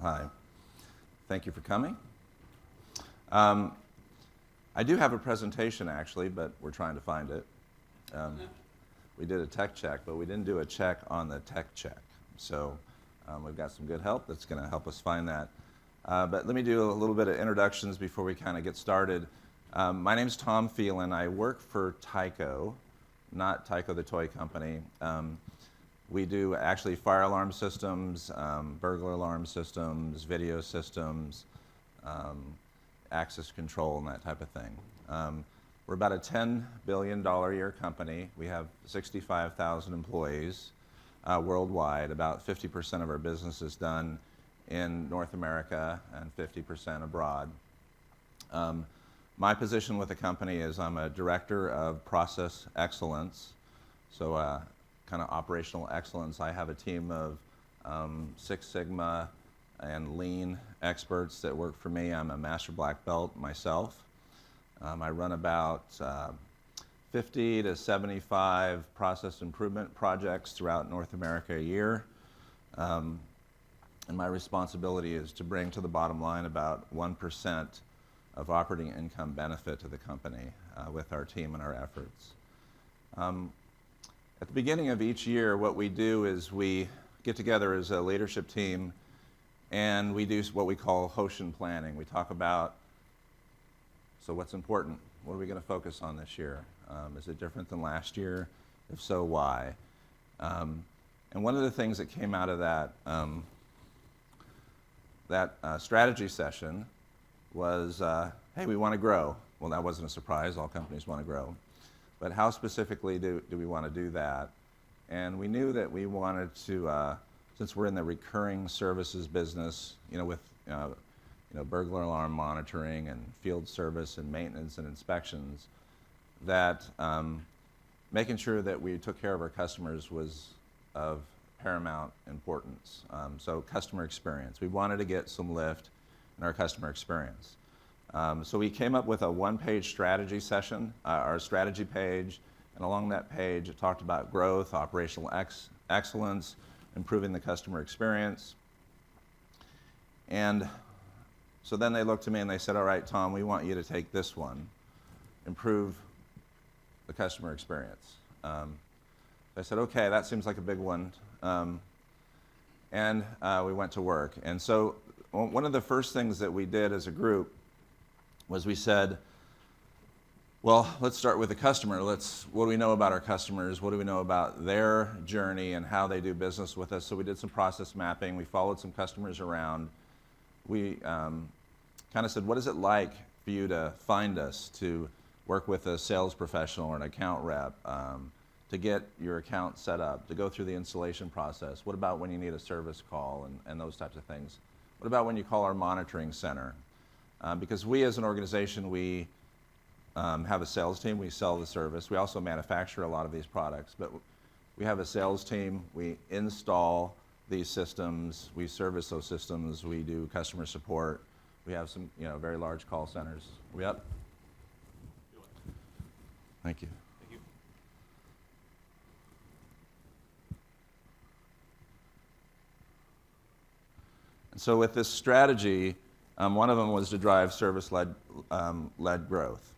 Hi. Thank you for coming. I do have a presentation, actually, but we're trying to find it. We did a tech check, but we didn't do a check on the tech check. So we've got some good help that's going to help us find that. But let me do a little bit of introductions before we kind of get started. My name's Tom Phelan. I work for Tyco, not Tyco the toy company. We do actually fire alarm systems, burglar alarm systems, video systems, access control, and that type of thing. We're about a $10 billion a year company. We have 65,000 employees worldwide. About 50% of our business is done in North America and 50% abroad. My position with the company is I'm a director of process excellence, so kind of operational excellence. I have a team of Six Sigma and Lean experts that work for me. I'm a master black belt myself. I run about 50 to 75 process improvement projects throughout North America a year. And my responsibility is to bring to the bottom line about 1% of operating income benefit to the company with our team and our efforts. At the beginning of each year, what we do is we get together as a leadership team and we do what we call Hoshin planning. We talk about, so what's important? What are we going to focus on this year? Is it different than last year? If so, why? And one of the things that came out of that strategy session was, hey, we want to grow. Well, that wasn't a surprise. All companies want to grow. But how specifically do we want to do that? And we knew that we wanted to, since we're in the recurring services business, with burglar alarm monitoring and field service and maintenance and inspections, that making sure that we took care of our customers was of paramount importance. So customer experience. We wanted to get some lift in our customer experience. So we came up with a one-page strategy session, our strategy page, and along that page it talked about growth, operational excellence, improving the customer experience. And so then they looked to me and they said, all right, Tom, we want you to take this one, improve the customer experience. I said, okay, that seems like a big one. And we went to work. And so one of the first things that we did as a group was we said, well, let's start with the customer. What do we know about our customers? What do we know about their journey and how they do business with us? So we did some process mapping. We followed some customers around. We kind of said, what is it like for you to find us, to work with a sales professional or an account rep, to get your account set up, to go through the installation process? What about when you need a service call and those types of things? What about when you call our monitoring center? Because we as an organization, we have a sales team. We sell the service. We also manufacture a lot of these products. But we have a sales team. We install these systems. We service those systems. We do customer support. We have some very large call centers. Are we up? Thank you. Thank you. And so with this strategy, one of them was to drive service-led growth.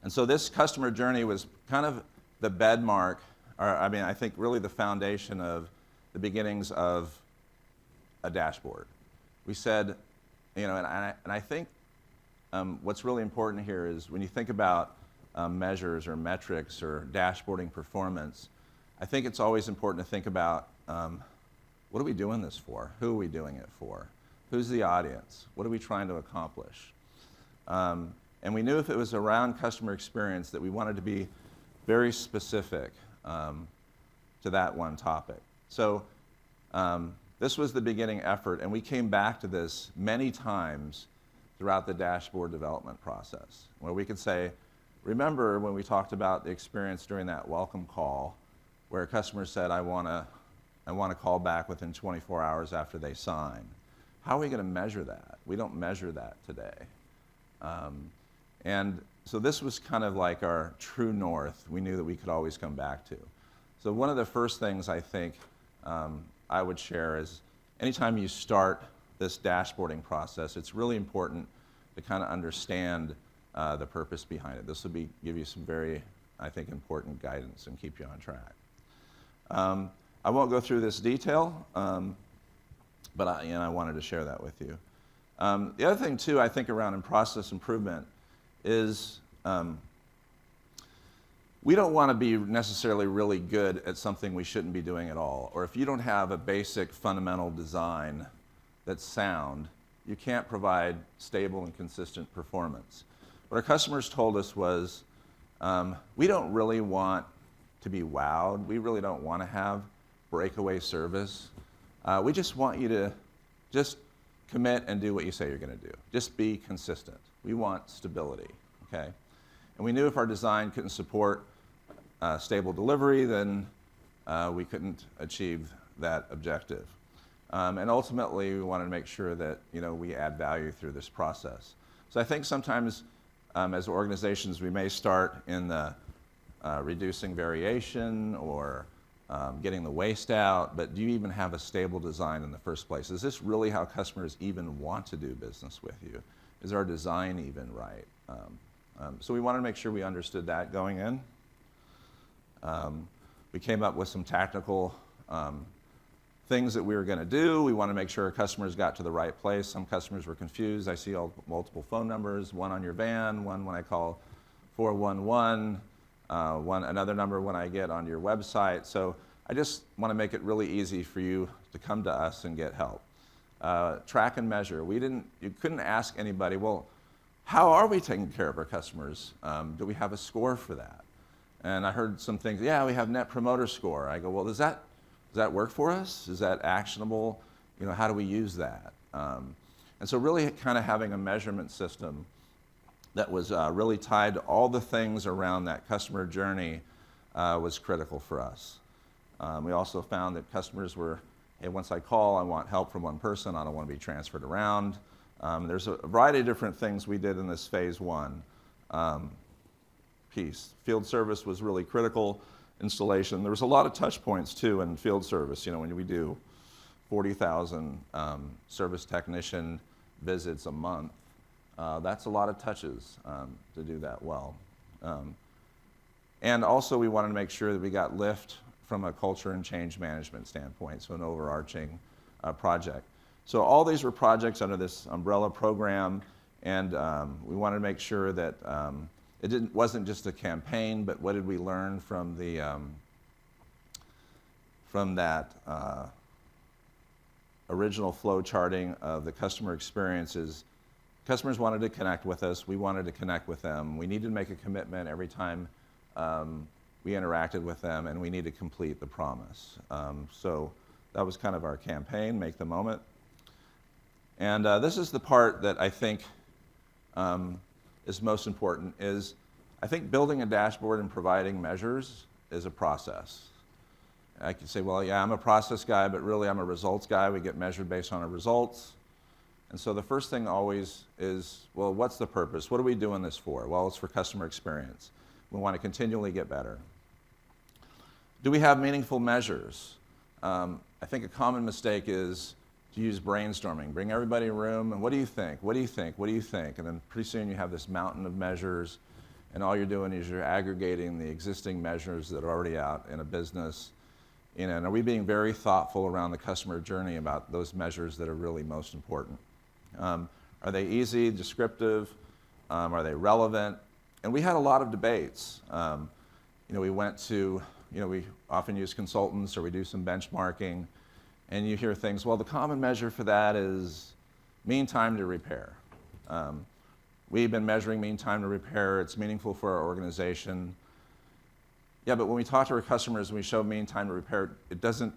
And so this customer journey was kind of the bedmark, I think really the foundation of the beginnings of a dashboard. We said, and I think what's really important here is when you think about measures or metrics or dashboarding performance, I think it's always important to think about what are we doing this for? Who are we doing it for? Who's the audience? What are we trying to accomplish? And we knew if it was around customer experience that we wanted to be very specific to that one topic. So this was the beginning effort, and we came back to this many times throughout the dashboard development process, where we could say, remember when we talked about the experience during that welcome call, where a customer said, I want to call back within 24 hours after they sign. How are we going to measure that? We don't measure that today. And so this was kind of like our true north. We knew that we could always come back to. So one of the first things I think I would share is anytime you start this dashboarding process, it's really important to kind of understand the purpose behind it. This will give you some very, I think, important guidance and keep you on track. I won't go through this detail, but I wanted to share that with you. The other thing, too, I think around in process improvement is we don't want to be necessarily really good at something we shouldn't be doing at all. Or if you don't have a basic fundamental design that's sound, you can't provide stable and consistent performance. What our customers told us was, we don't really want to be wowed. We really don't want to have breakaway service. We just want you to just commit and do what you say you're going to do. Just be consistent. We want stability, okay? And we knew if our design couldn't support stable delivery, then we couldn't achieve that objective. And ultimately, we wanted to make sure that we add value through this process. So I think sometimes as organizations, we may start in the reducing variation or getting the waste out, but do you even have a stable design in the first place? Is this really how customers even want to do business with you? Is our design even right? So we wanted to make sure we understood that going in. We came up with some tactical things that we were going to do. We wanted to make sure our customers got to the right place. Some customers were confused. I see multiple phone numbers, one on your van, one when I call 411, another number when I get on your website. So I just want to make it really easy for you to come to us and get help. Track and measure. You couldn't ask anybody, well, how are we taking care of our customers? Do we have a score for that? And I heard some things, yeah, we have Net Promoter Score. I go, well, does that work for us? Is that actionable? How do we use that? And so really kind of having a measurement system that was really tied to all the things around that customer journey was critical for us. We also found that customers were, hey, once I call, I want help from one person. I don't want to be transferred around. There's a variety of different things we did in this phase one piece. Field service was really critical. Installation. There was a lot of touch points, too, in field service. When we do 40,000 service technician visits a month, that's a lot of touches to do that well. And also, we wanted to make sure that we got lift from a culture and change management standpoint, so an overarching project. So all these were projects under this umbrella program, and we wanted to make sure that it wasn't just a campaign, but what did we learn from that original flow charting of the customer experiences. Customers wanted to connect with us. We wanted to connect with them. We needed to make a commitment every time we interacted with them, and we needed to complete the promise. So that was kind of our campaign, Make the Moment. And this is the part that I think is most important, is I think building a dashboard and providing measures is a process. I could say, well, yeah, I'm a process guy, but really I'm a results guy. We get measured based on our results. And so the first thing always is, well, what's the purpose? What are we doing this for? Well, it's for customer experience. We want to continually get better. Do we have meaningful measures? I think a common mistake is to use brainstorming. Bring everybody in a room, and what do you think? What do you think? What do you think? And then pretty soon you have this mountain of measures, and all you're doing is you're aggregating the existing measures that are already out in a business. And are we being very thoughtful around the customer journey about those measures that are really most important? Are they easy, descriptive? Are they relevant? And we had a lot of debates. We went to, we often use consultants, or we do some benchmarking. And you hear things, well, the common measure for that is mean time to repair. We've been measuring mean time to repair. It's meaningful for our organization. Yeah, but when we talk to our customers and we show mean time to repair, it doesn't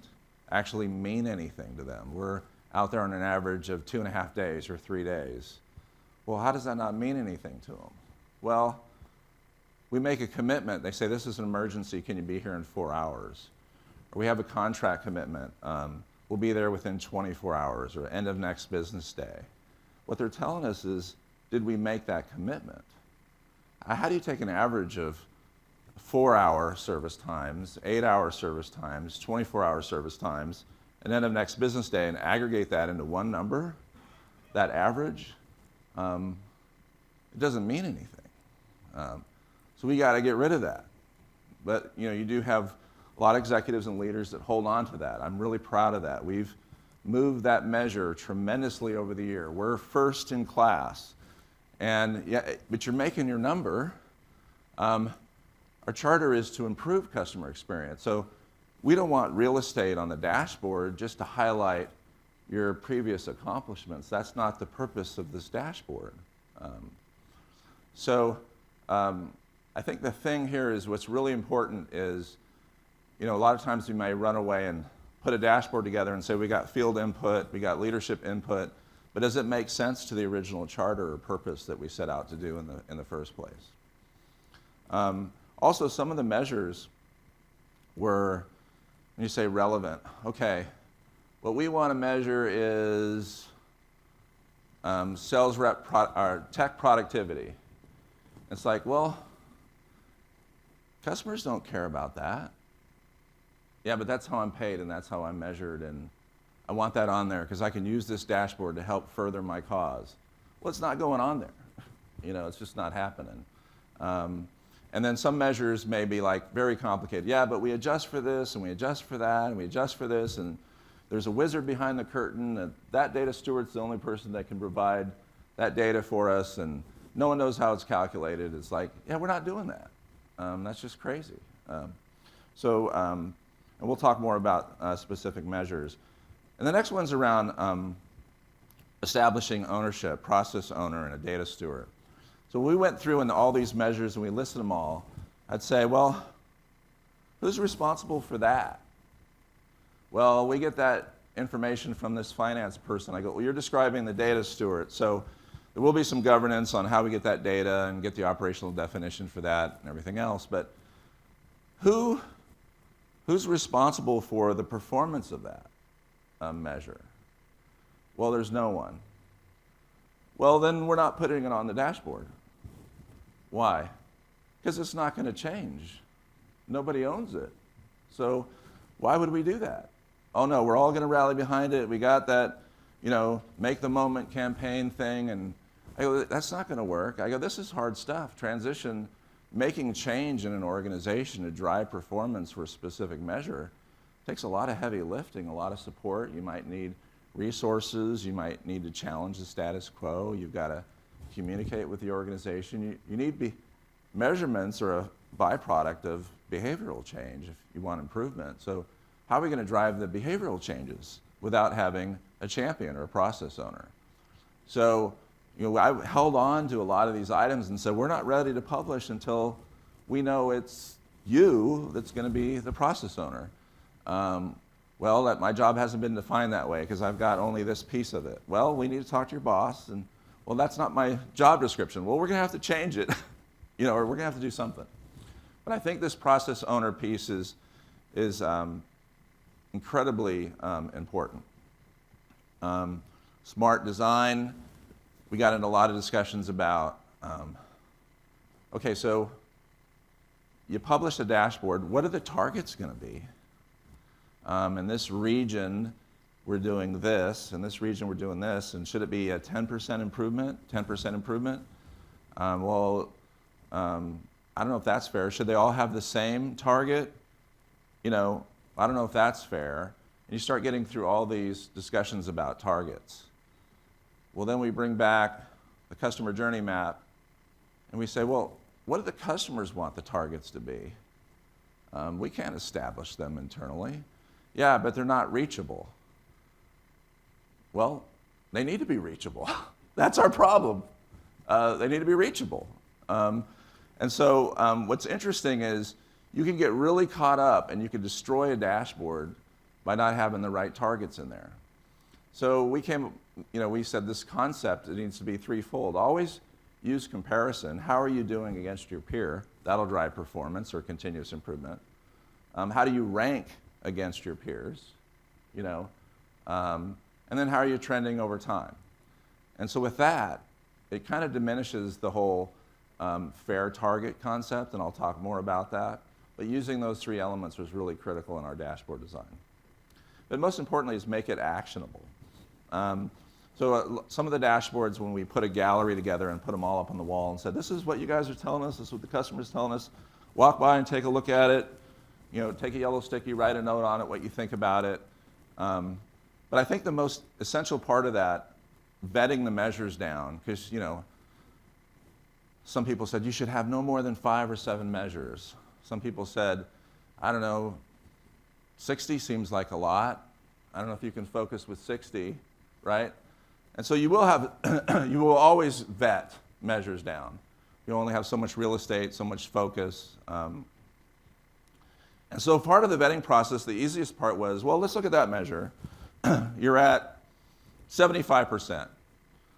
actually mean anything to them. We're out there on an average of 2.5 days or 3 days. Well, how does that not mean anything to them? Well, we make a commitment. They say, this is an emergency. Can you be here in 4 hours? Or we have a contract commitment. We'll be there within 24 hours or end of next business day. What they're telling us is, did we make that commitment? How do you take an average of 4-hour service times, 8-hour service times, 24-hour service times, and end of next business day and aggregate that into one number, that average, it doesn't mean anything. So we got to get rid of that. But you do have a lot of executives and leaders that hold on to that. I'm really proud of that. We've moved that measure tremendously over the year. We're first in class. And but you're making your number. Our charter is to improve customer experience. So we don't want real estate on the dashboard just to highlight your previous accomplishments. That's not the purpose of this dashboard. I think the thing here is what's really important is, a lot of times we may run away and put a dashboard together and say we got field input, we got leadership input, but does it make sense to the original charter or purpose that we set out to do in the first place? Also, some of the measures were, when you say relevant, okay, what we want to measure is sales rep or tech productivity. It's like, well, customers don't care about that. Yeah, but that's how I'm paid and that's how I'm measured, and I want that on there because I can use this dashboard to help further my cause. Well, it's not going on there. It's just not happening. And then some measures may be like very complicated. Yeah, but we adjust for this and we adjust for that and we adjust for this, and there's a wizard behind the curtain, and that data steward's the only person that can provide that data for us, and no one knows how it's calculated. It's like, yeah, we're not doing that. That's just crazy. And we'll talk more about specific measures. And the next one's around establishing ownership, process owner, and a data steward. So we went through and all these measures and we listed them all. I'd say, well, who's responsible for that? Well, we get that information from this finance person. I go, well, you're describing the data steward. So there will be some governance on how we get that data and get the operational definition for that and everything else. But who's responsible for the performance of that measure? Well, there's no one. Well, then we're not putting it on the dashboard. Why? Because it's not going to change. Nobody owns it. So why would we do that? Oh no, we're all going to rally behind it. We got that, make the moment campaign thing. And I go, that's not going to work. I go, this is hard stuff. Transition, making change in an organization to drive performance for a specific measure takes a lot of heavy lifting, a lot of support. You might need resources. You might need to challenge the status quo. You've got to communicate with the organization. You need measurements are a byproduct of behavioral change if you want improvement. So how are we going to drive the behavioral changes without having a champion or a process owner? So I held on to a lot of these items and said, we're not ready to publish until we know it's you that's going to be the process owner. Well, my job hasn't been defined that way because I've got only this piece of it. Well, we need to talk to your boss, and well, that's not my job description. Well, we're going to have to change it, or we're going to have to do something. But I think this process owner piece is incredibly important. Smart design. We got into a lot of discussions about, okay, so you publish a dashboard. What are the targets going to be? In this region, we're doing this. In this region, we're doing this. And should it be a 10% improvement? 10% improvement? I don't know if that's fair. Should they all have the same target? I don't know if that's fair. And you start getting through all these discussions about targets. Well, then we bring back the customer journey map, and we say, well, what do the customers want the targets to be? We can't establish them internally. Yeah, but they're not reachable. Well, they need to be reachable. That's our problem. They need to be reachable. And so what's interesting is you can get really caught up and you can destroy a dashboard by not having the right targets in there. So we said this concept, it needs to be threefold. Always use comparison. How are you doing against your peer? That'll drive performance or continuous improvement. How do you rank against your peers? And then how are you trending over time? And so with that, it kind of diminishes the whole fair target concept, and I'll talk more about that. But using those three elements was really critical in our dashboard design. but most importantly is make it actionable. So some of the dashboards, when we put a gallery together and put them all up on the wall and said, this is what you guys are telling us, this is what the customer's telling us, walk by and take a look at it, take a yellow sticky, write a note on it, what you think about it. But I think the most essential part of that, vetting the measures down, because some people said you should have no more than 5 or 7 measures. Some people said, I don't know, 60 seems like a lot. I don't know if you can focus with 60, right? And so you will always vet measures down. You only have so much real estate, so much focus. And so part of the vetting process, the easiest part was, well, let's look at that measure. You're at 75%.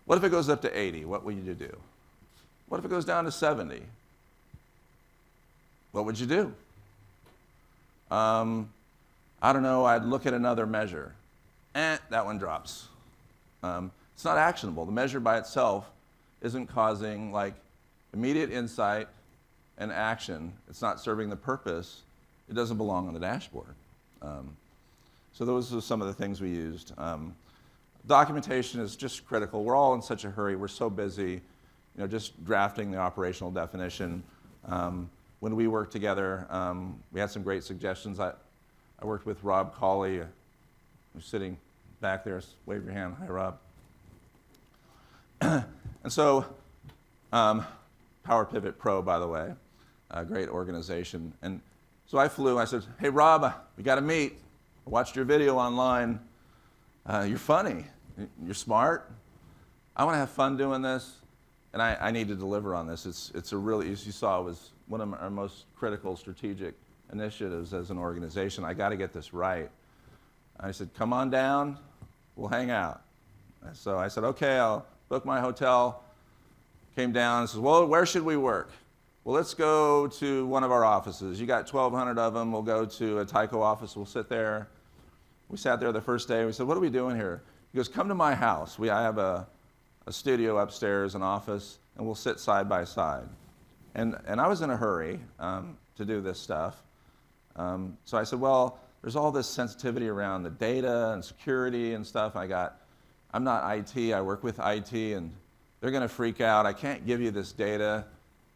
What if it goes up to 80? What would you do? What if it goes down to 70? What would you do? I don't know, I'd look at another measure. That one drops. It's not actionable. The measure by itself isn't causing immediate insight and action. It's not serving the purpose. It doesn't belong on the dashboard. So those are some of the things we used. Documentation is just critical. We're all in such a hurry. We're so busy, just drafting the operational definition. When we worked together, we had some great suggestions. I worked with Rob Cawley, who's sitting back there. Wave your hand. Hi, Rob. And so, PowerPivot Pro, by the way, a great organization. And so I flew. I said, hey, Rob, we got to meet. I watched your video online. You're funny. You're smart. I want to have fun doing this, and I need to deliver on this. It's a really, as you saw, it was one of our most critical strategic initiatives as an organization. I got to get this right. I said, come on down. We'll hang out. So I said, okay, I'll book my hotel. Came down and said, well, where should we work? Well, let's go to one of our offices. You got 1,200 of them. We'll go to a Tyco office. We'll sit there. We sat there the first day. We said, what are we doing here? He goes, come to my house. I have a studio upstairs, an office, and we'll sit side by side. And I was in a hurry to do this stuff. So I said, well, there's all this sensitivity around the data and security and stuff. I'm not IT. I work with IT, and they're going to freak out. I can't give you this data.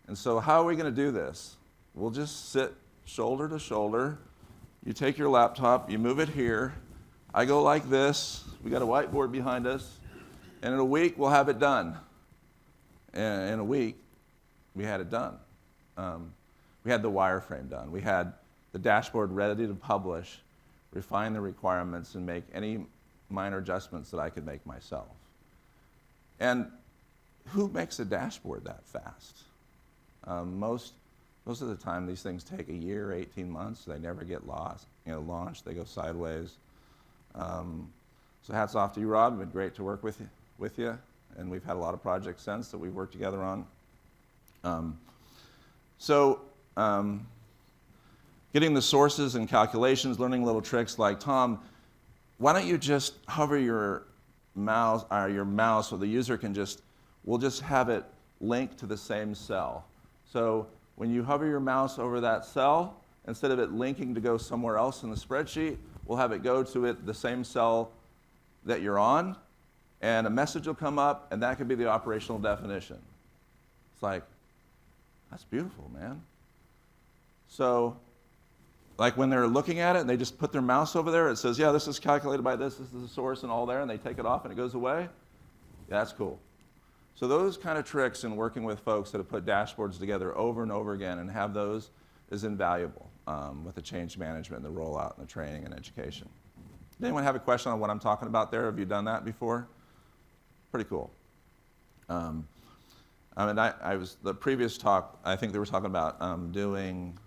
And so how are we going to do this? We'll just sit shoulder to shoulder. You take your laptop, you move it here. I go like this. We got a whiteboard behind us. And in a week, we'll have it done. And in a week, we had it done. We had the wireframe done. We had the dashboard ready to publish, refine the requirements, and make any minor adjustments that I could make myself. And who makes a dashboard that fast? Most of the time, these things take a year, 18 months. They never get launched. They go sideways. So hats off to you, Rob. It's been great to work with you. And we've had a lot of projects since that we've worked together on. Getting the sources and calculations, learning little tricks like, Tom, why don't you just hover your mouse so the user we'll just have it linked to the same cell. So when you hover your mouse over that cell, instead of it linking to go somewhere else in the spreadsheet, we'll have it go to the same cell that you're on, and a message will come up, and that could be the operational definition. It's like, that's beautiful, man. So, when they're looking at it, and they just put their mouse over there, it says, yeah, this is calculated by this is the source and all there, and they take it off and it goes away. Yeah, that's cool. So those kind of tricks in working with folks that have put dashboards together over and over again and have those is invaluable with the change management and the rollout and the training and education. Does anyone have a question on what I'm talking about there? Have you done that before? Pretty cool. The previous talk, I think they were talking about doing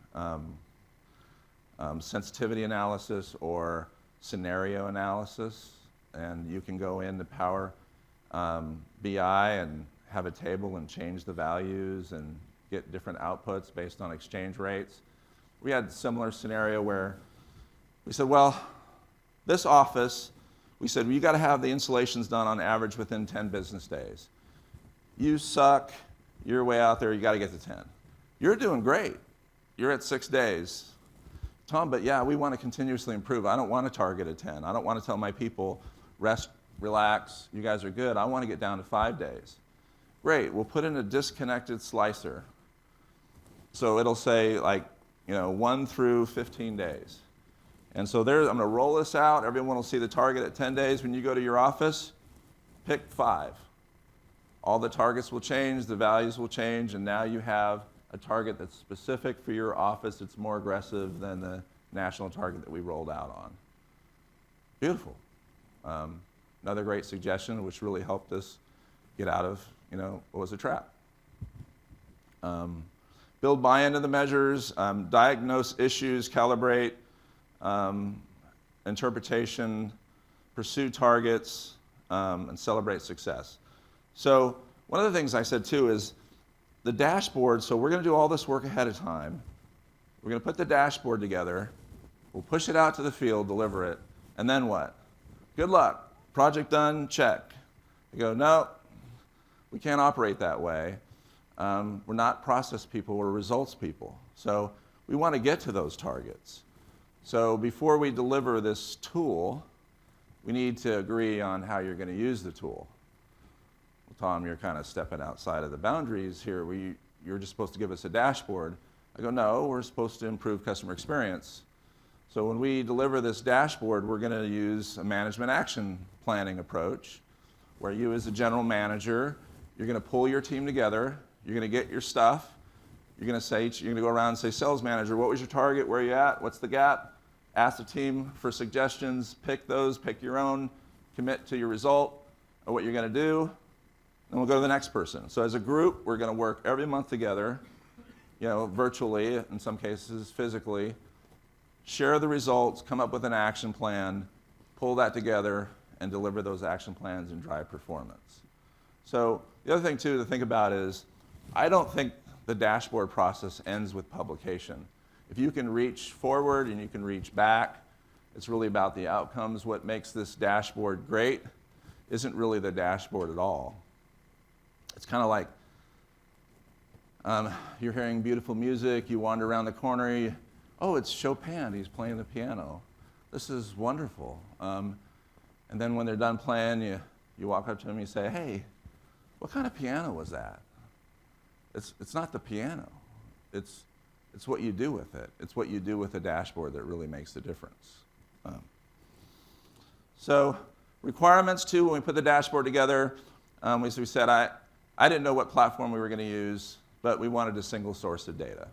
sensitivity analysis or scenario analysis, and you can go into Power BI and have a table and change the values and get different outputs based on exchange rates. We had a similar scenario where we said, well, this office, we said, well, you got to have the installations done on average within 10 business days. You suck, you're way out there, you got to get to 10. You're doing great. You're at 6 days. Tom, but yeah, we want to continuously improve. I don't want to target a 10. I don't want to tell my people, rest, relax, you guys are good. I want to get down to 5 days. Great, we'll put in a disconnected slicer. So it'll say 1 through 15 days. And so I'm going to roll this out. Everyone will see the target at 10 days. When you go to your office, pick 5. All the targets will change, the values will change, and now you have a target that's specific for your office. It's more aggressive than the national target that we rolled out on. Beautiful. Another great suggestion, which really helped us get out of what was a trap. Build buy-in to the measures, diagnose issues, calibrate, interpretation, pursue targets, and celebrate success. So one of the things I said too is the dashboard, so we're going to do all this work ahead of time. We're going to put the dashboard together. We'll push it out to the field, deliver it, and then what? Good luck. Project done, check. You go, no, we can't operate that way. We're not process people, we're results people. So we want to get to those targets. So before we deliver this tool, we need to agree on how you're going to use the tool. Well, Tom, you're kind of stepping outside of the boundaries here. You're just supposed to give us a dashboard. I go, no, we're supposed to improve customer experience. So when we deliver this dashboard, we're going to use a management action planning approach, where you as a general manager, you're going to pull your team together, you're going to get your stuff, you're going to go around and say, sales manager, what was your target, where are you at, what's the gap? Ask the team for suggestions, pick those, pick your own, commit to your result, or what you're going to do, and we'll go to the next person. So as a group, we're going to work every month together, virtually, in some cases physically, share the results, come up with an action plan, pull that together, and deliver those action plans and drive performance. So the other thing, too, to think about is I don't think the dashboard process ends with publication. If you can reach forward and you can reach back, it's really about the outcomes. What makes this dashboard great isn't really the dashboard at all. It's kind of like you're hearing beautiful music, you wander around the corner, oh, it's Chopin, he's playing the piano. This is wonderful. And then when they're done playing, you walk up to them and you say, hey, what kind of piano was that? It's not the piano. It's what you do with it. It's what you do with the dashboard that really makes the difference. So requirements, too, when we put the dashboard together, we said I didn't know what platform we were going to use, but we wanted a single source of data.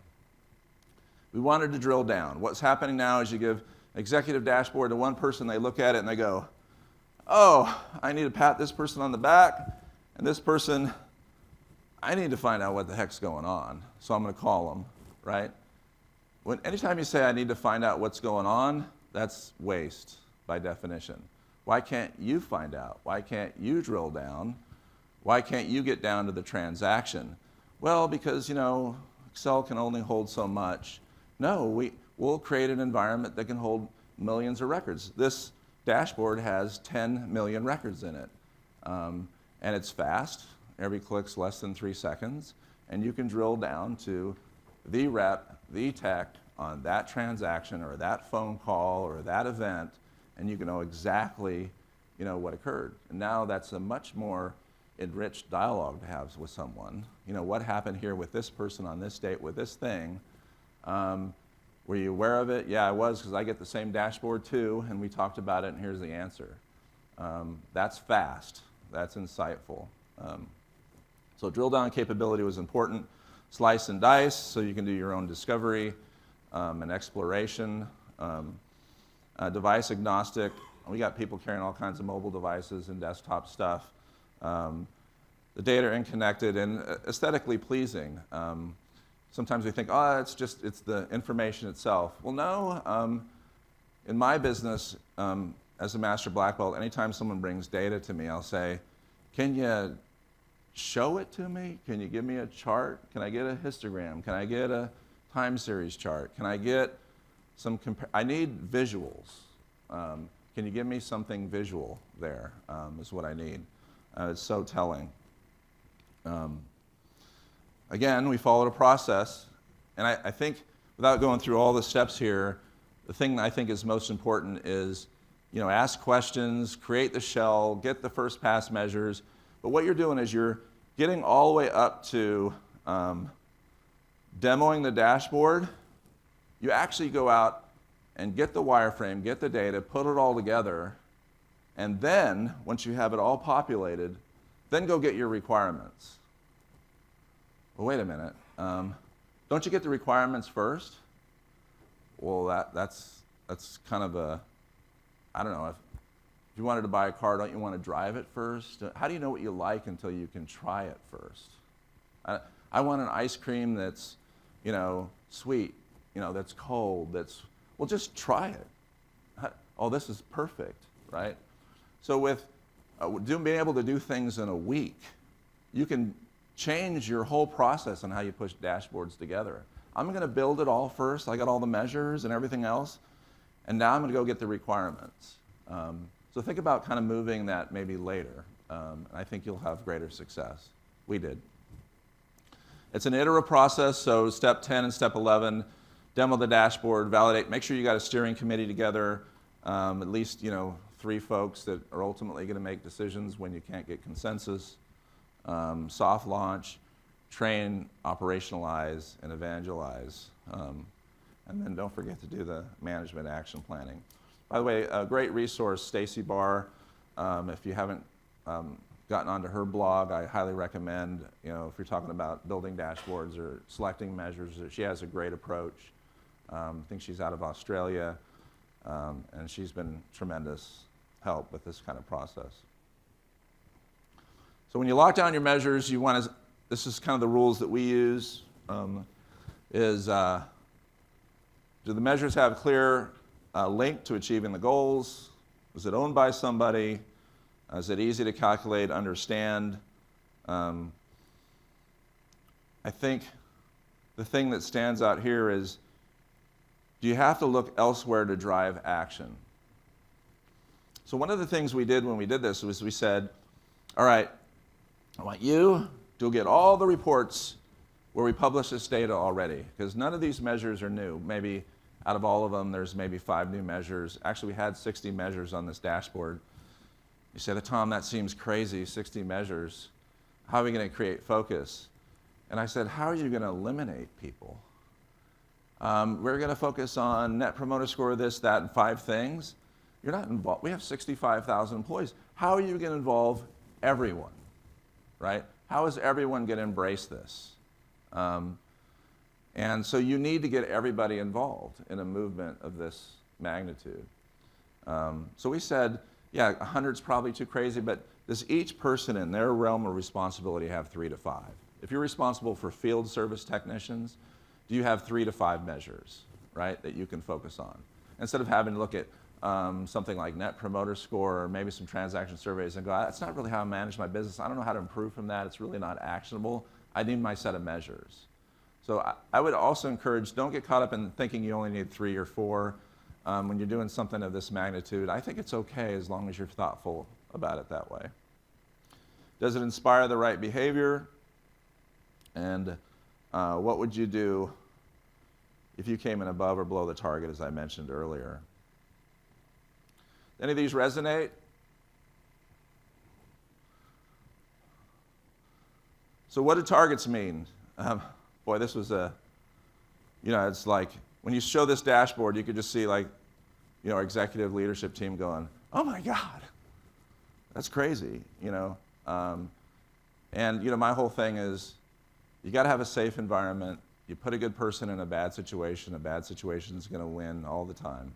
We wanted to drill down. What's happening now is you give executive dashboard to one person, they look at it and they go, oh, I need to pat this person on the back, and this person, I need to find out what the heck's going on, so I'm going to call them, right? Anytime you say I need to find out what's going on, that's waste by definition. Why can't you find out? Why can't you drill down? Why can't you get down to the transaction? Well, because, Excel can only hold so much. No, we'll create an environment that can hold millions of records. This dashboard has 10 million records in it. And it's fast. Every click's less than 3 seconds. And you can drill down to the rep, the tech on that transaction or that phone call or that event, and you can know exactly what occurred. And now that's a much more enriched dialogue to have with someone. What happened here with this person on this date with this thing? Were you aware of it? Yeah, I was, because I get the same dashboard too, and we talked about it, and here's the answer. That's fast. That's insightful. So drill down capability was important. Slice and dice, so you can do your own discovery and exploration. Device agnostic. We got people carrying all kinds of mobile devices and desktop stuff. The data are connected and aesthetically pleasing. Sometimes we think, oh, it's the information itself. Well, no. In my business, as a master black belt, anytime someone brings data to me, I'll say, can you show it to me? Can you give me a chart? Can I get a histogram? Can I get a time series chart? Can I get some, I need visuals. Can you give me something visual there, is what I need. It's so telling. Again, we followed a process, and I think without going through all the steps here, the thing I think is most important is, ask questions, create the shell, get the first pass measures. But what you're doing is you're getting all the way up to demoing the dashboard. You actually go out and get the wireframe, get the data, put it all together, and then, once you have it all populated, then go get your requirements. Well, wait a minute. Don't you get the requirements first? Well, that's kind of a, I don't know, if you wanted to buy a car, don't you want to drive it first? How do you know what you like until you can try it first? I want an ice cream that's, sweet, that's cold, well, just try it. Oh, this is perfect, right? So with being able to do things in a week, you can change your whole process on how you push dashboards together. I'm going to build it all first. I got all the measures and everything else, and now I'm going to go get the requirements. So think about kind of moving that maybe later. I think you'll have greater success. We did. It's an iterative process, so step 10 and step 11, demo the dashboard, validate, make sure you got a steering committee together, at least 3 folks that are ultimately going to make decisions when you can't get consensus. Soft launch, train, operationalize, and evangelize. And then don't forget to do the management action planning. By the way, a great resource, Stacy Barr. If you haven't gotten onto her blog, I highly recommend, if you're talking about building dashboards or selecting measures, she has a great approach. I think she's out of Australia, and she's been tremendous help with this kind of process. So when you lock down your measures, you want to, this is kind of the rules that we use, do the measures have a clear link to achieving the goals? Is it owned by somebody? Is it easy to calculate, understand? I think the thing that stands out here is, do you have to look elsewhere to drive action? So one of the things we did when we did this was we said, all right, I want you to get all the reports where we publish this data already, because none of these measures are new. Maybe out of all of them, there's maybe 5 new measures. Actually, we had 60 measures on this dashboard. You said, Tom, that seems crazy, 60 measures. How are we going to create focus? And I said, how are you going to eliminate people? We're going to focus on net promoter score, this, that, and 5 things. You're not involved. We have 65,000 employees. How are you going to involve everyone, right? How is everyone going to embrace this? And so you need to get everybody involved in a movement of this magnitude. So we said, yeah, 100's probably too crazy, but does each person in their realm of responsibility have 3 to 5? If you're responsible for field service technicians, do you have 3 to 5 measures, right, that you can focus on? Instead of having to look at something like net promoter score or maybe some transaction surveys and go, that's not really how I manage my business. I don't know how to improve from that. It's really not actionable. I need my set of measures. So I would also encourage, don't get caught up in thinking you only need 3 or 4 when you're doing something of this magnitude. I think it's okay as long as you're thoughtful about it that way. Does it inspire the right behavior? And what would you do if you came in above or below the target, as I mentioned earlier? Any of these resonate? So what do targets mean? Boy, this was it's like, when you show this dashboard, you could just see our executive leadership team going, oh my God, that's crazy, And, my whole thing is, you got to have a safe environment. You put a good person in a bad situation is going to win all the time.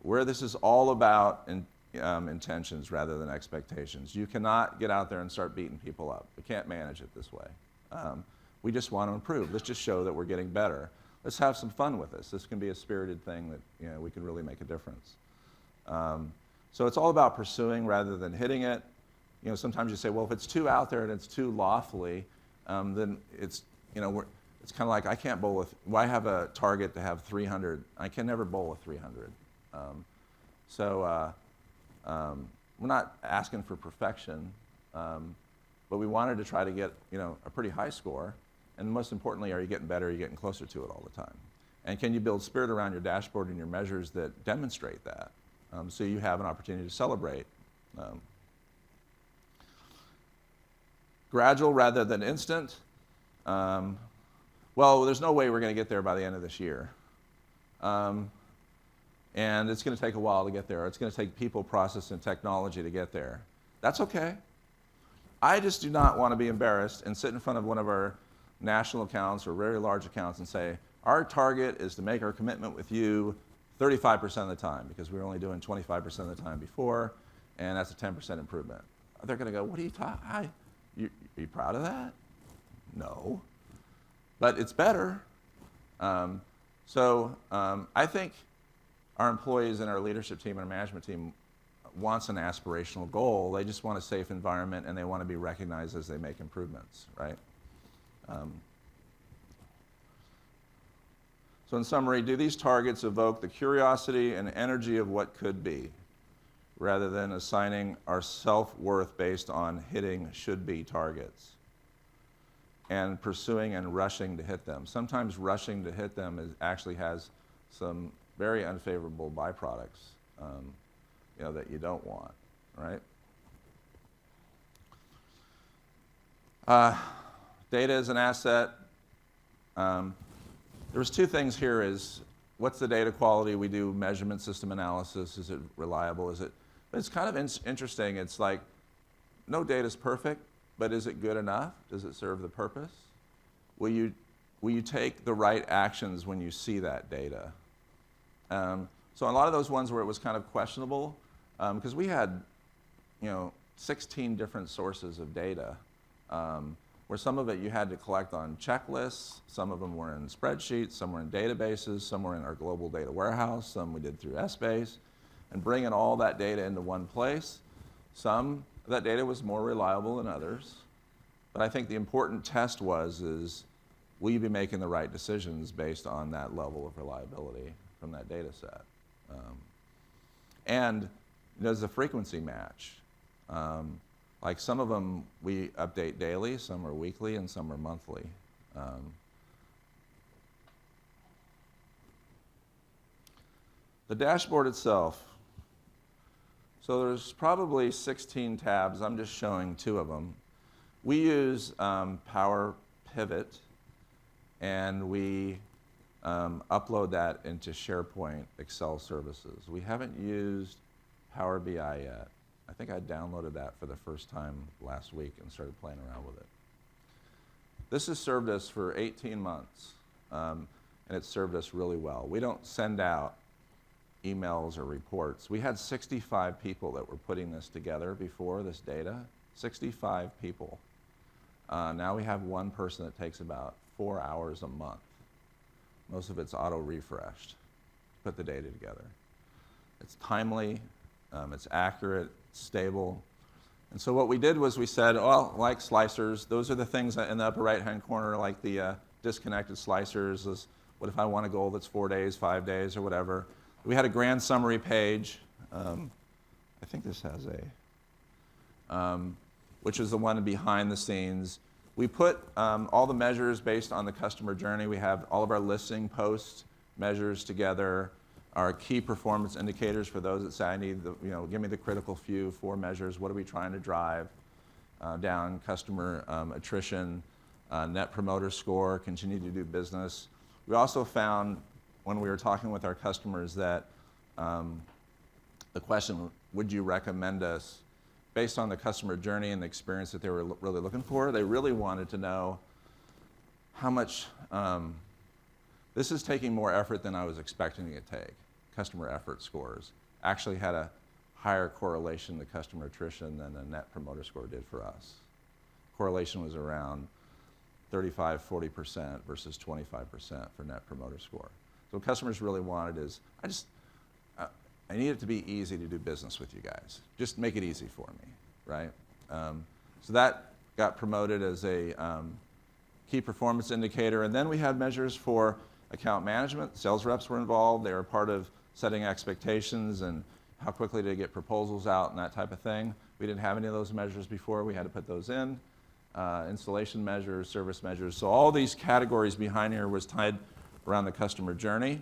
Where this is all about intentions rather than expectations. You cannot get out there and start beating people up. We can't manage it this way. We just want to improve. Let's just show that we're getting better. Let's have some fun with this. This can be a spirited thing that we can really make a difference. So it's all about pursuing rather than hitting it. Sometimes you say, well, if it's too out there and it's too lawfully, then it's it's kind of like, I can't bowl with. Why have a target to have 300? I can never bowl with 300. We're not asking for perfection, but we wanted to try to get a pretty high score. And most importantly, are you getting better? Are you getting closer to it all the time? And can you build spirit around your dashboard and your measures that demonstrate that? So you have an opportunity to celebrate. Gradual rather than instant. Well, there's no way we're going to get there by the end of this year. And it's going to take a while to get there. It's going to take people, process, and technology to get there. That's okay. I just do not want to be embarrassed and sit in front of one of our national accounts or very large accounts and say, our target is to make our commitment with you 35% of the time, because we were only doing 25% of the time before, and that's a 10% improvement. They're going to go, what are you talking? Are you proud of that? No. But it's better. I think our employees and our leadership team and our management team wants an aspirational goal. They just want a safe environment, and they want to be recognized as they make improvements, right? So in summary, do these targets evoke the curiosity and energy of what could be, rather than assigning our self-worth based on hitting should-be targets and pursuing and rushing to hit them? Sometimes rushing to hit them actually has some very unfavorable byproducts that you don't want, right? Data is an asset. There's two things here: is what's the data quality? We do measurement system analysis. Is it reliable? But it's kind of interesting. It's like, no data is perfect, but is it good enough? Does it serve the purpose? Will you take the right actions when you see that data? So a lot of those ones where it was kind of questionable, because we had 16 different sources of data, where some of it you had to collect on checklists, some of them were in spreadsheets, some were in databases, some were in our global data warehouse, some we did through Essbase, and bringing all that data into one place. Some of that data was more reliable than others, but I think the important test is, will you be making the right decisions based on that level of reliability from that data set? And does the frequency match? Like some of them we update daily, some are weekly, and some are monthly. The dashboard itself. So there's probably 16 tabs. I'm just showing 2 of them. We use PowerPivot, and we upload that into SharePoint Excel services. We haven't used Power BI yet. I think I downloaded that for the first time last week and started playing around with it. This has served us for 18 months, and it's served us really well. We don't send out emails or reports. We had 65 people that were putting this together before, this data, 65 people. Now we have one person that takes about 4 hours a month. Most of it's auto-refreshed to put the data together. It's timely, it's accurate, it's stable. And so what we did was we said, well, like slicers, those are the things in the upper right-hand corner, like the disconnected slicers. What if I want a goal that's 4 days, 5 days, or whatever? We had a grand summary page. I think this has which is the one behind the scenes. We put all the measures based on the customer journey. We have all of our listing post measures together, our key performance indicators for those that say, I need give me the critical few 4 measures. What are we trying to drive down? Customer attrition, net promoter score, continue to do business. We also found when we were talking with our customers that the question, would you recommend us, based on the customer journey and the experience that they were really looking for, they really wanted to know how much, this is taking more effort than I was expecting it to take. Customer effort scores actually had a higher correlation to customer attrition than the net promoter score did for us. Correlation was around 35-40% versus 25% for net promoter score. So what customers really wanted is, I need it to be easy to do business with you guys. Just make it easy for me, right? So that got promoted as a key performance indicator. And then we had measures for account management. Sales reps were involved. They were part of setting expectations and how quickly to get proposals out and that type of thing. We didn't have any of those measures before. We had to put those in. Installation measures, service measures. So all these categories behind here was tied around the customer journey.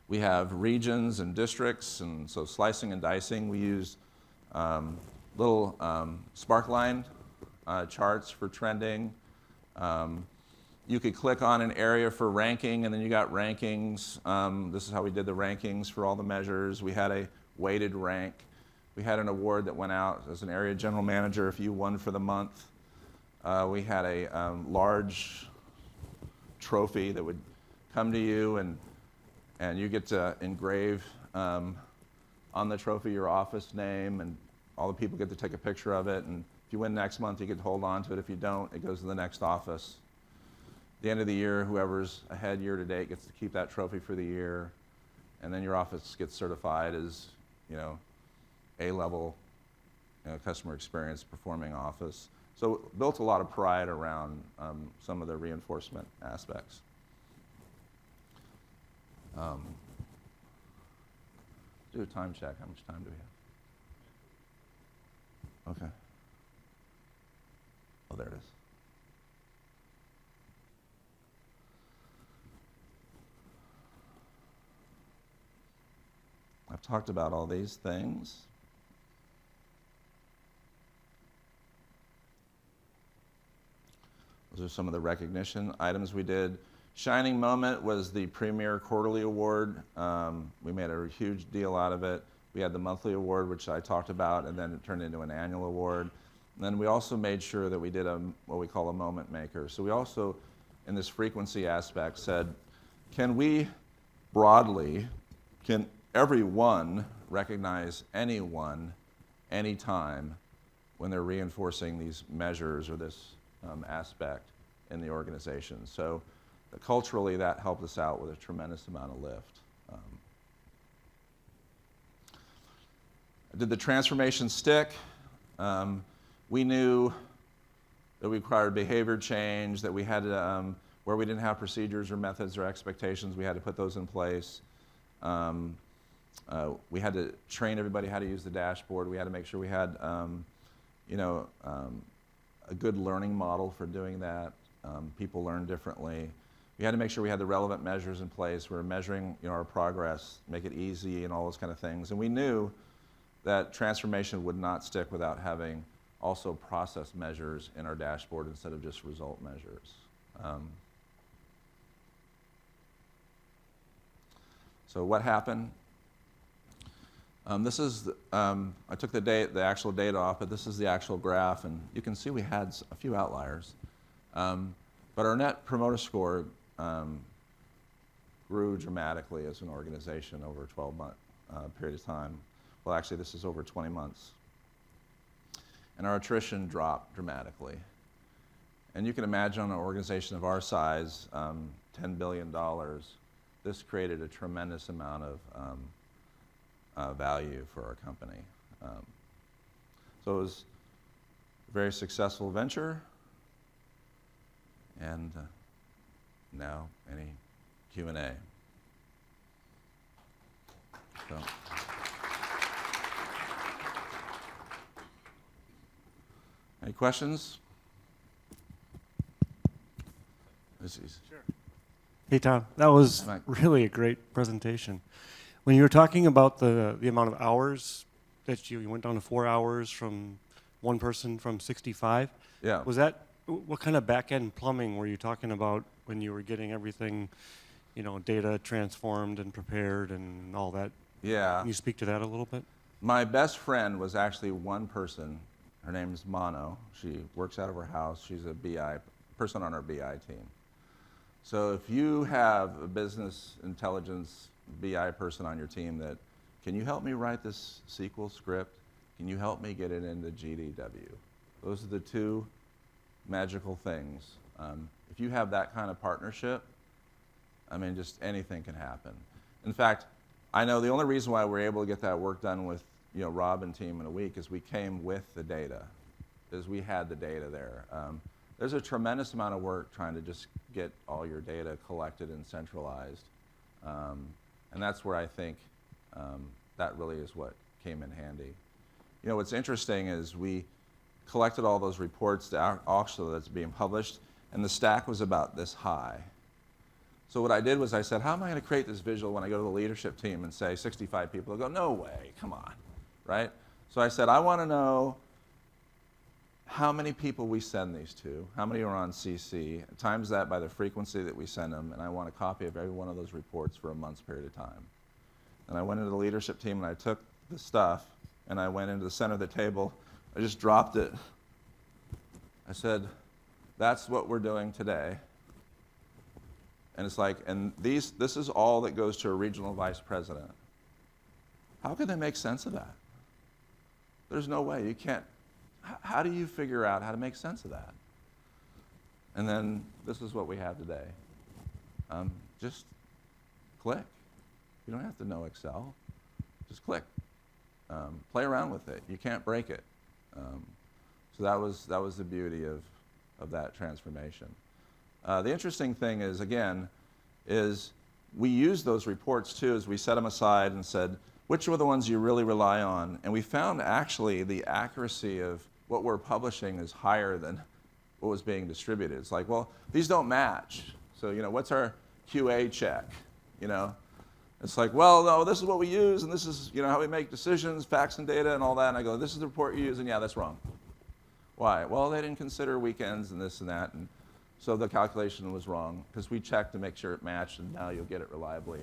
We have regions and districts, and so slicing and dicing. We use little sparkline charts for trending. You could click on an area for ranking, and then you got rankings. This is how we did the rankings for all the measures. We had a weighted rank. We had an award that went out as an area general manager if you won for the month. We had a large trophy that would come to you, and you get to engrave on the trophy your office name, and all the people get to take a picture of it. And if you win next month, you get to hold on to it. If you don't, it goes to the next office. At the end of the year, whoever's ahead year to date gets to keep that trophy for the year, and then your office gets certified as, A-level customer experience performing office. So built a lot of pride around some of the reinforcement aspects. Do a time check. How much time do we have? Okay. Oh, there it is. I've talked about all these things. Those are some of the recognition items we did. Shining Moment was the premier quarterly award. We made a huge deal out of it. We had the monthly award, which I talked about, and then it turned into an annual award. And then we also made sure that we did what we call a moment maker. So we also, in this frequency aspect, said, can everyone recognize anyone, anytime, when they're reinforcing these measures or this aspect in the organization? So culturally, that helped us out with a tremendous amount of lift. I did the transformation stick. We knew that we required behavior change, that we had to, where we didn't have procedures or methods or expectations, we had to put those in place. We had to train everybody how to use the dashboard. We had to make sure we had, a good learning model for doing that. People learn differently. We had to make sure we had the relevant measures in place. We were measuring, our progress, make it easy, and all those kind of things. And we knew that transformation would not stick without having also process measures in our dashboard instead of just result measures. So what happened? This is, I took the actual data off, but this is the actual graph, and you can see we had a few outliers. But our net promoter score grew dramatically as an organization over a 12-month period of time. Well, actually, this is over 20 months. And our attrition dropped dramatically. And you can imagine an organization of our size, $10 billion, this created a tremendous amount of value for our company. So it was a very successful venture. And now, any Q&A. So. Any questions? Sure. Hey, Tom, that was really a great presentation. When you were talking about the amount of hours that you went down to 4 hours from one person from 65, yeah. Was that, what kind of back-end plumbing were you talking about when you were getting everything, data transformed and prepared and all that? Yeah. Can you speak to that a little bit? My best friend was actually one person. Her name is Mono. She works out of her house. She's a BI person on our BI team. So if you have a business intelligence BI person on your team that, can you help me write this SQL script? Can you help me get it into GDW? Those are the two magical things. If you have that kind of partnership, just anything can happen. In fact, I know the only reason why we're able to get that work done with Rob and team in a week is we came with the data, is we had the data there. There's a tremendous amount of work trying to just get all your data collected and centralized. And that's where I think that really is what came in handy. What's interesting is we collected all those reports also that's being published, and the stack was about this high. So what I did was I said, how am I going to create this visual when I go to the leadership team and say 65 people? They'll go, no way, come on, right? So I said, I want to know how many people we send these to, how many are on CC, times that by the frequency that we send them, and I want a copy of every one of those reports for a month's period of time. And I went into the leadership team and I took the stuff and I went into the center of the table. I just dropped it. I said, that's what we're doing today. And it's like, and this is all that goes to a regional vice president. How can they make sense of that? There's no way. You can't. How do you figure out how to make sense of that? And then this is what we have today. Just click. You don't have to know Excel. Just click. Play around with it. You can't break it. So that was the beauty of that transformation. The interesting thing is, again, is we used those reports too as we set them aside and said, which are the ones you really rely on? And we found actually the accuracy of what we're publishing is higher than what was being distributed. It's like, well, these don't match. So, what's our QA check? It's like, well, no, this is what we use, and this is, how we make decisions, facts and data and all that. And I go, this is the report you use, and yeah, that's wrong. Why? Well, they didn't consider weekends and this and that, and so the calculation was wrong because we checked to make sure it matched, and now you'll get it reliably.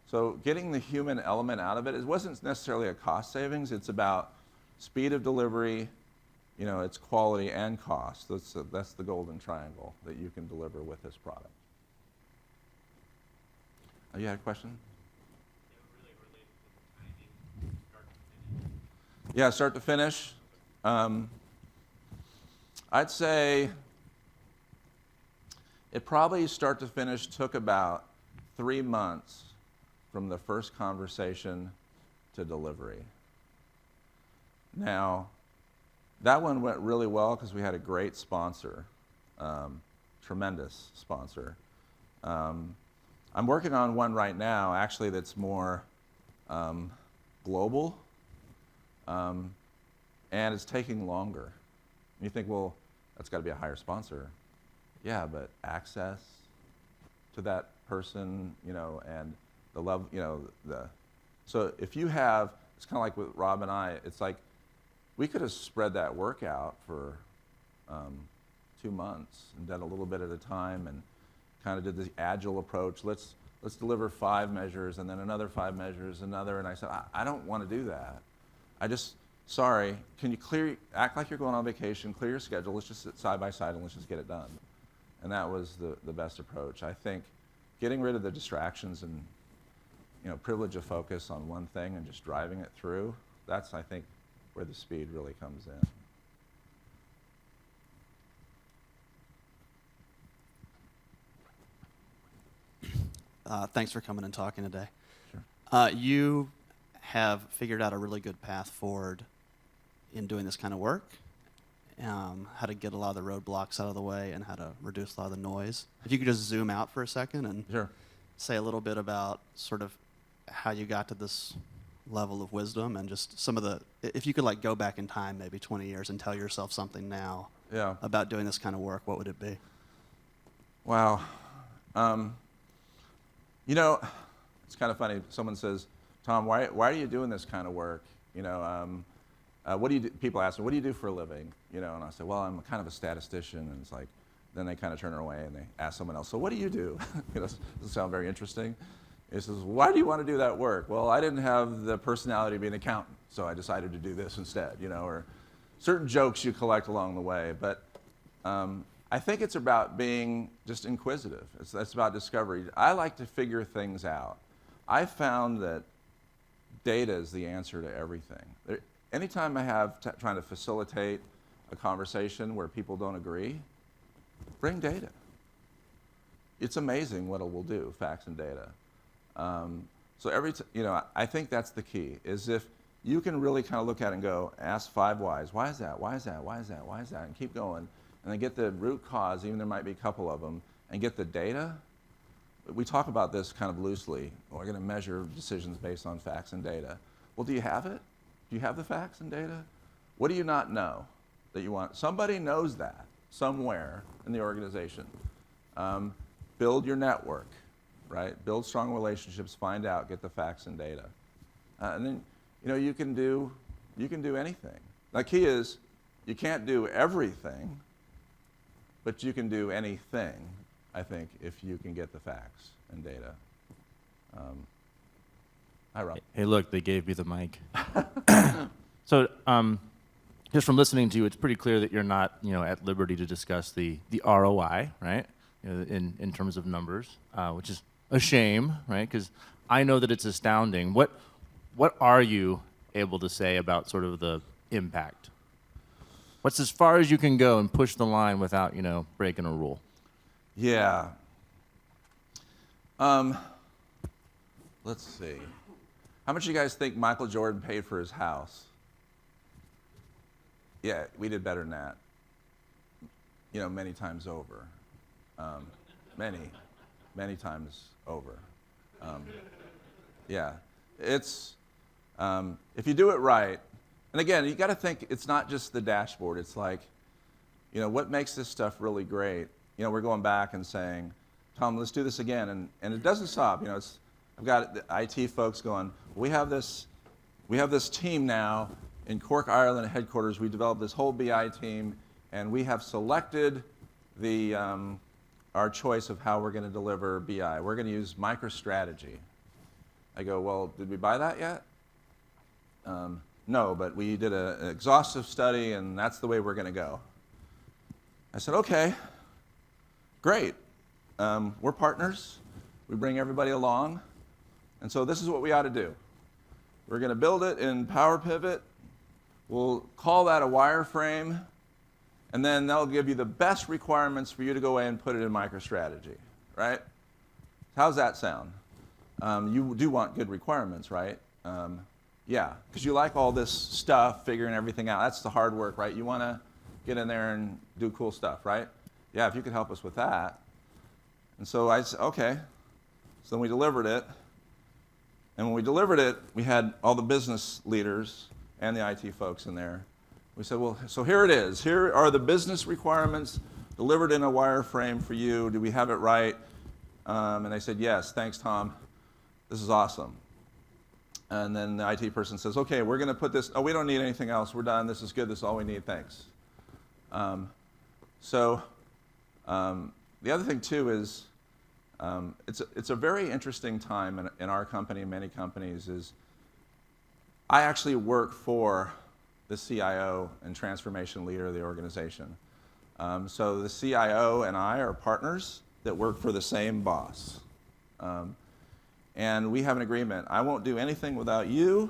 So getting the human element out of it wasn't necessarily a cost savings. It's about speed of delivery, it's quality and cost. That's the golden triangle that you can deliver with this product. You had a question? Really related to the timing, start to finish. Yeah, start to finish. I'd say it probably start to finish took about 3 months from the first conversation to delivery. Now, that one went really well because we had a great sponsor, tremendous sponsor. I'm working on one right now, actually, that's more global, and it's taking longer. You think, well, that's got to be a higher sponsor. Yeah, but access to that person, and the level, so if you have, it's kind of like with Rob and I, it's like we could have spread that work out for 2 months and done a little bit at a time and kind of did the agile approach. Let's deliver 5 measures and then another 5 measures, another, and I said, I don't want to do that. Sorry, can you act like you're going on vacation, clear your schedule, let's just sit side by side and let's just get it done. And that was the best approach. I think getting rid of the distractions and privilege of focus on one thing and just driving it through, that's, I think, where the speed really comes in. Thanks for coming and talking today. Sure. You have figured out a really good path forward in doing this kind of work, how to get a lot of the roadblocks out of the way and how to reduce a lot of the noise. If you could just zoom out for a second and Sure. say a little bit about sort of how you got to this level of wisdom and just some of the, if you could go back in time maybe 20 years and tell yourself something now Yeah. about doing this kind of work, what would it be? Wow. It's kind of funny. Someone says, Tom, why are you doing this kind of work? What do you do? People ask me, what do you do for a living? And I say, well, I'm kind of a statistician. And it's like, then they kind of turn away and they ask someone else, so what do you do? Doesn't sound very interesting. He says, why do you want to do that work? Well, I didn't have the personality to be an accountant, so I decided to do this instead, or certain jokes you collect along the way. But I think it's about being just inquisitive. It's about discovery. I like to figure things out. I found that data is the answer to everything. Anytime I have trying to facilitate a conversation where people don't agree, bring data. It's amazing what it will do, facts and data. So I think that's the key, is if you can really kind of look at it and go, ask 5 whys. Why is that? Why is that? Why is that? Why is that? And keep going. And then get the root cause, even there might be a couple of them, and get the data. We talk about this kind of loosely. We're going to measure decisions based on facts and data. Well, do you have it? Do you have the facts and data? What do you not know that you want? Somebody knows that somewhere in the organization. Build your network. right? Build strong relationships, find out, get the facts and data. And then, you can do anything. The key is, you can't do everything, but you can do anything, I think, if you can get the facts and data. Hi, Rob. Hey, look, they gave me the mic. So, just from listening to you, it's pretty clear that you're not, at liberty to discuss the ROI, right? In terms of numbers, which is a shame, right? Because I know that it's astounding. What are you able to say about sort of the impact? What's as far as you can go and push the line without, breaking a rule? Yeah. Let's see. How much do you guys think Michael Jordan paid for his house? Yeah, we did better than that. Many times over. Many times over. Yeah, it's, if you do it right, and again, you got to think it's not just the dashboard. It's like, what makes this stuff really great? We're going back and saying, Tom, let's do this again, and it doesn't stop. I've got the IT folks going, we have this team now in Cork, Ireland headquarters. We developed this whole BI team, and we have selected our choice of how we're going to deliver BI. We're going to use MicroStrategy. I go, well, did we buy that yet? No, but we did an exhaustive study, and that's the way we're going to go. I said, okay, great. We're partners. We bring everybody along. And so this is what we ought to do. We're going to build it in PowerPivot. We'll call that a wireframe, and then they'll give you the best requirements for you to go away and put it in MicroStrategy, right? How's that sound? You do want good requirements, right? Yeah, because you like all this stuff, figuring everything out. That's the hard work, right? You want to get in there and do cool stuff, right? Yeah, if you could help us with that. And so I said, okay. So then we delivered it. And when we delivered it, we had all the business leaders and the IT folks in there. We said, well, so here it is. Here are the business requirements delivered in a wireframe for you. Do we have it right? And they said, yes, thanks, Tom. This is awesome. And then the IT person says, okay, we're going to put this, oh, we don't need anything else. We're done. This is good. This is all we need. Thanks. The other thing, too, is it's a very interesting time in our company and many companies is I actually work for the CIO and transformation leader of the organization. So the CIO and I are partners that work for the same boss. And we have an agreement. I won't do anything without you,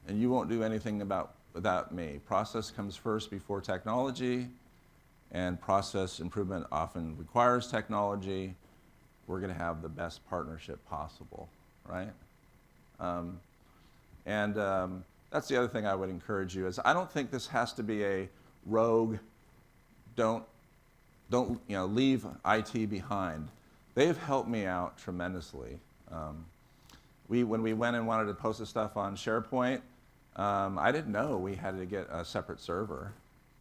and you won't do anything without me. Process comes first before technology, and process improvement often requires technology. We're going to have the best partnership possible, right? That's the other thing I would encourage you is I don't think this has to be a rogue, don't leave IT behind. They've helped me out tremendously. When we went and wanted to post this stuff on SharePoint, I didn't know we had to get a separate server.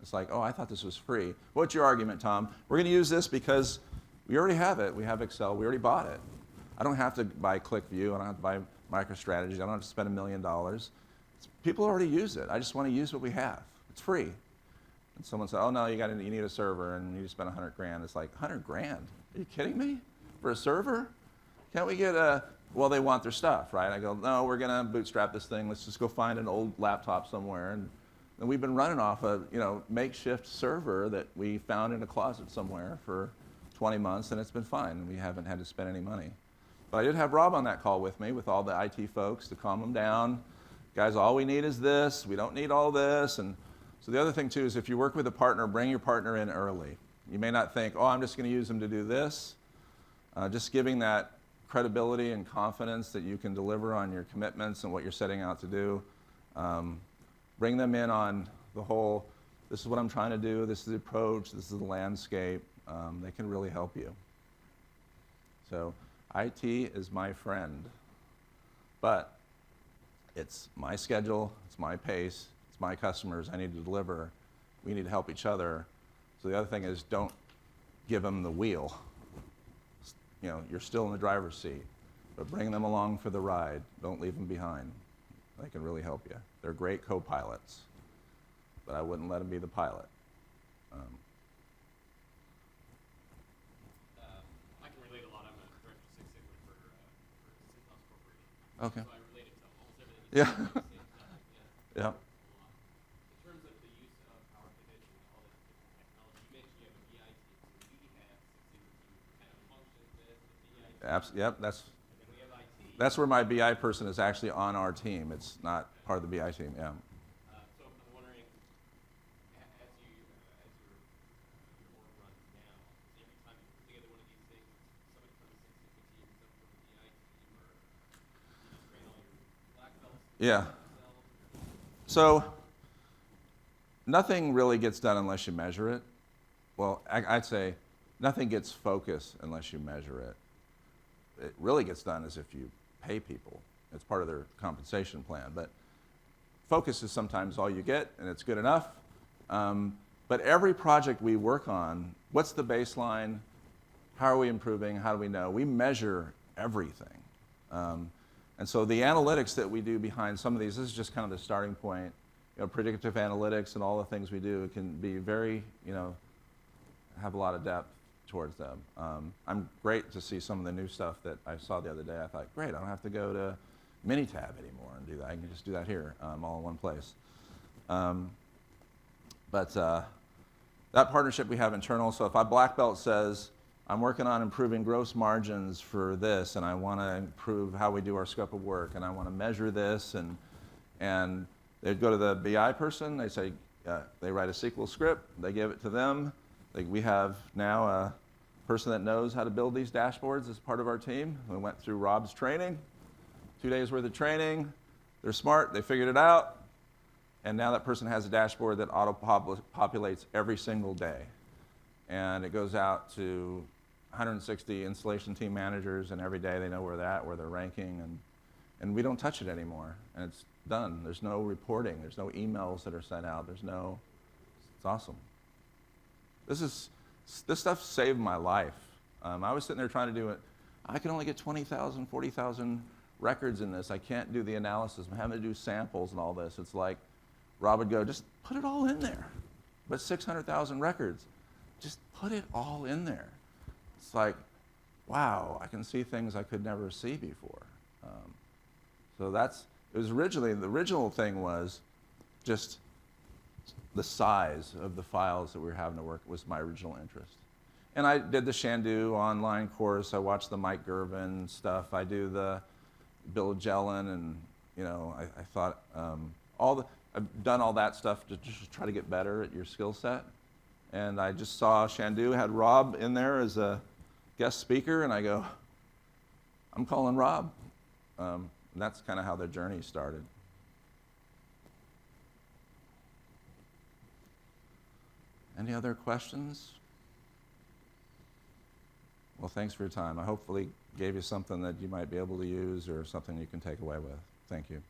It's like, oh, I thought this was free. What's your argument, Tom? We're going to use this because we already have it. We have Excel. We already bought it. I don't have to buy ClickView. I don't have to buy MicroStrategy. I don't have to spend $1 million. People already use it. I just want to use what we have. It's free. And someone said, oh, no, you need a server, and you spend $100,000. It's like, $100,000? Are you kidding me? For a server? Can't we get well, they want their stuff, right? I go, no, we're going to bootstrap this thing. Let's just go find an old laptop somewhere. And we've been running off a makeshift server that we found in a closet somewhere for 20 months, and it's been fine. And we haven't had to spend any money. But I did have Rob on that call with me with all the IT folks to calm them down. Guys, all we need is this. We don't need all this. And so the other thing, too, is if you work with a partner, bring your partner in early. You may not think, oh, I'm just going to use them to do this. Just giving that credibility and confidence that you can deliver on your commitments and what you're setting out to do. Bring them in on the whole, this is what I'm trying to do, this is the approach, this is the landscape. They can really help you. So IT is my friend, but it's my schedule, it's my pace, it's my customers, I need to deliver. We need to help each other. So the other thing is don't give them the wheel. you're still in the driver's seat, but bring them along for the ride. Don't leave them behind. They can really help you. They're great co-pilots, but I wouldn't let them be the pilot. I can relate a lot. I'm a director of Six Sigma for Cintas Corporation. Okay. So I relate it to almost everything you Yeah. said. Yeah. In terms of the use of PowerPivot and all this different technology, you mentioned you have a BI team. So we have Six Sigma team kind of functions as the BI team. Yep. And then we have IT. That's where my BI person is actually on our team. It's not part of the BI team. Yeah. So I'm wondering, as your org runs now, is every time you put together one of these things, somebody from the Six Sigma team, someone from the BI team, or you just train all your black belts Yeah. themselves? So nothing really gets done unless you measure it. Well, I'd say nothing gets focus unless you measure it. It really gets done as if you pay people. It's part of their compensation plan. But focus is sometimes all you get, and it's good enough. But every project we work on, what's the baseline? How are we improving? How do we know? We measure everything. And so the analytics that we do behind some of these, this is just kind of the starting point. Predictive analytics and all the things we do can be very, have a lot of depth towards them. I'm great to see some of the new stuff that I saw the other day. I thought, great, I don't have to go to Minitab anymore and do that. I can just do that here, all in one place. But that partnership we have internal, so if a black belt says, I'm working on improving gross margins for this, and I want to improve how we do our scope of work, and I want to measure this, and they'd go to the BI person, they say, they write a SQL script, they give it to them. We have now a person that knows how to build these dashboards as part of our team. We went through Rob's training, 2 days worth of training. They're smart, they figured it out, and now that person has a dashboard that auto-populates every single day. And it goes out to 160 installation team managers, and every day they know where they're at, where they're ranking, and we don't touch it anymore. And it's done. There's no reporting. There's no emails that are sent out. It's awesome. This stuff saved my life. I was sitting there trying to do it. I can only get 20,000, 40,000 records in this. I can't do the analysis. I'm having to do samples and all this. It's like Rob would go, just put it all in there. But 600,000 records, just put it all in there. It's like, wow, I can see things I could never see before. So it was originally, the original thing was just the size of the files that we were having to work was my original interest. And I did the Shandu online course. I watched the Mike Gervin stuff. I do the Bill Jelen, and I thought I've done all that stuff to just try to get better at your skill set. And I just saw Shandu had Rob in there as a guest speaker, and I go, I'm calling Rob. And that's kind of how the journey started. Any other questions? Well, thanks for your time. I hopefully gave you something that you might be able to use or something you can take away with. Thank you.